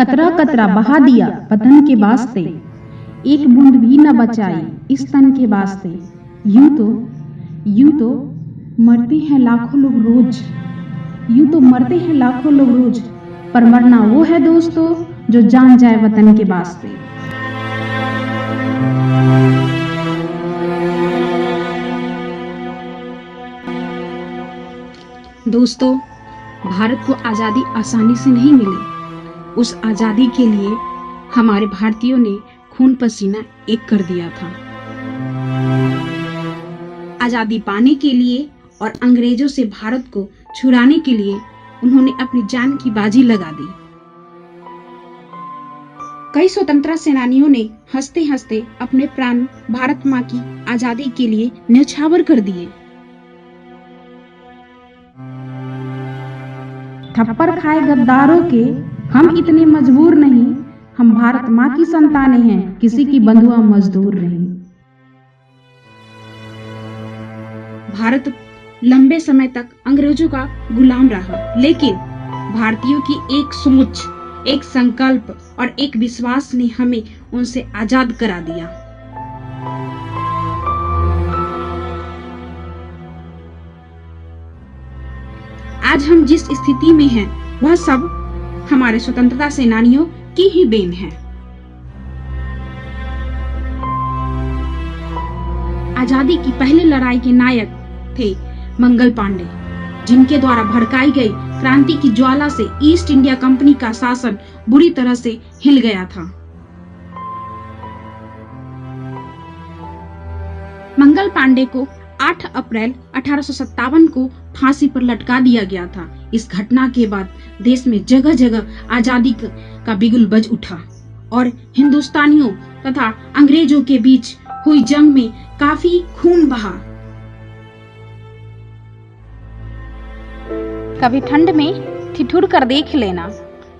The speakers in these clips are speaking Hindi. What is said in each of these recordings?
कतरा कतरा बहा दिया वतन के वास्ते, एक बूंद भी न बचाई इस तन के वास्ते। यूं तो मरते हैं लाखों लोग रोज, यूं तो मरते हैं लाखों लोग रोज, पर मरना वो है दोस्तों जो जान जाए वतन के वास्ते। दोस्तों, भारत को आज़ादी आसानी से नहीं मिली। उस आज़ादी के लिए हमारे भारतीयों ने खून पसीना एक कर दिया था। आज़ादी पाने के लिए और अंग्रेजों से भारत को छुड़ाने के लिए उन्होंने अपनी जान की बाजी लगा दी। कई स्वतंत्रता सेनानियों ने हंसते हंसते अपने प्राण भारत माँ की आज़ादी के लिए न्यौछावर कर दिए। थप्पड़ खाए गद्दारों के हम इतने मजबूर नहीं, हम भारत माँ की संतानें हैं, किसी की बंधुआ मजदूर नहीं। भारत लंबे समय तक अंग्रेजों का गुलाम रहा, लेकिन भारतीयों की एक सोच, एक संकल्प और एक विश्वास ने हमें उनसे आजाद करा दिया। आज हम जिस स्थिति में हैं, वह सब हमारे स्वतंत्रता सेनानियों की ही देन है। आजादी की पहली लड़ाई के नायक थे मंगल पांडे, जिनके द्वारा भड़काई गई क्रांति की ज्वाला से ईस्ट इंडिया कंपनी का शासन बुरी तरह से हिल गया था। मंगल पांडे को 8 अप्रैल 1857 को फांसी पर लटका दिया गया था। इस घटना के बाद देश में जगह जगह आजादी का बिगुल बज उठा और हिंदुस्तानियों तथा अंग्रेजों के बीच हुई जंग में काफी खून बहा। कभी ठंड में ठिठुर कर देख लेना,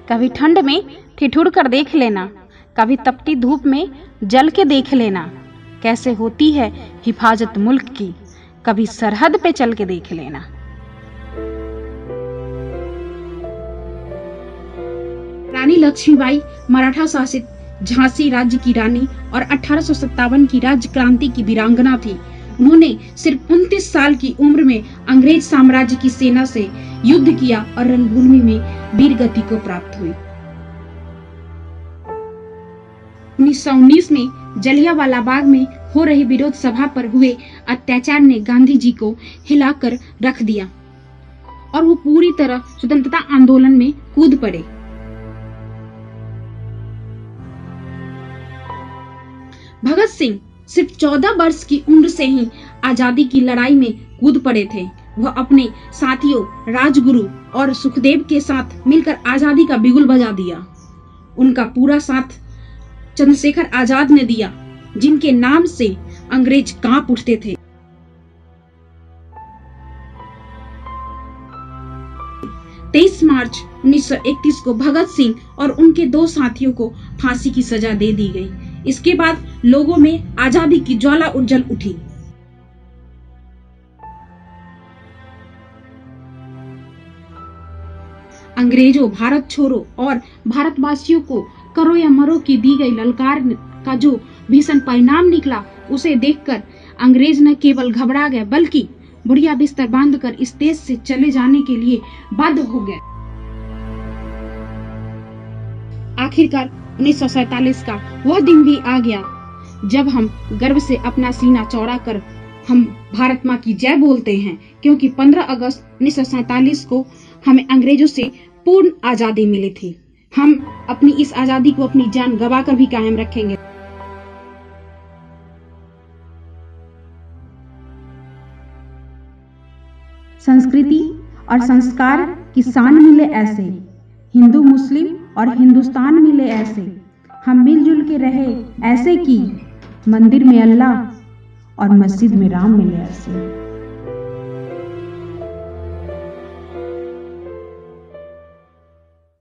कभी ठंड में ठिठुर कर देख लेना, कभी तपती धूप में जल के देख लेना, कैसे होती है हिफाजत मुल्क की, कभी सरहद पे चल के देख लेना। रानी लक्ष्मीबाई मराठा शासित झांसी राज्य की रानी और 1857 की राज्य क्रांति की वीरांगना थी। उन्होंने सिर्फ 29 साल की उम्र में अंग्रेज साम्राज्य की सेना से युद्ध किया और रणभूमि में वीर गति को प्राप्त हुई। 1919 में जलियांवाला बाग में हो रही विरोध सभा पर हुए अत्याचार ने गांधी जी को हिलाकर रख दिया और वो पूरी तरह स्वतंत्रता आंदोलन में कूद पड़े। भगत सिंह सिर्फ 14 वर्ष की उम्र से ही आजादी की लड़ाई में कूद पड़े थे। वह अपने साथियों राजगुरु और सुखदेव के साथ मिलकर आजादी का बिगुल बजा दिया। उनका पूरा साथ चंद्रशेखर आजाद ने दिया, जिनके नाम से अंग्रेज कांप उठते थे। तेईस मार्च 1931 को भगत सिंह और उनके 2 साथियों को फांसी की सजा दे दी गई। इसके बाद लोगों में आजादी की ज्वाला उज्जल उठी। अंग्रेजों, भारत छोड़ो और भारतवासियों को करो या मरो की दी गई ललकार का जो भीषण परिणाम निकला, उसे देखकर अंग्रेज न केवल घबरा गए बल्कि बुढ़िया बिस्तर बांधकर इस देश से चले जाने के लिए बाध्य हो गए। आखिरकार 1947 का वह दिन भी आ गया जब हम गर्व से अपना सीना चौड़ा कर हम भारत माँ की जय बोलते हैं, क्योंकि 15 अगस्त 1947 को हमें अंग्रेजों से पूर्ण आजादी मिली थी। हम अपनी इस आजादी को अपनी जान गंवाकर भी कायम रखेंगे। संस्कृति और संस्कार की शान मिले ऐसे, हिंदू मुस्लिम और हिंदुस्तान मिले ऐसे, हम मिलजुल के रहे ऐसे कि मंदिर में अल्लाह और मस्जिद में राम मिले ऐसे।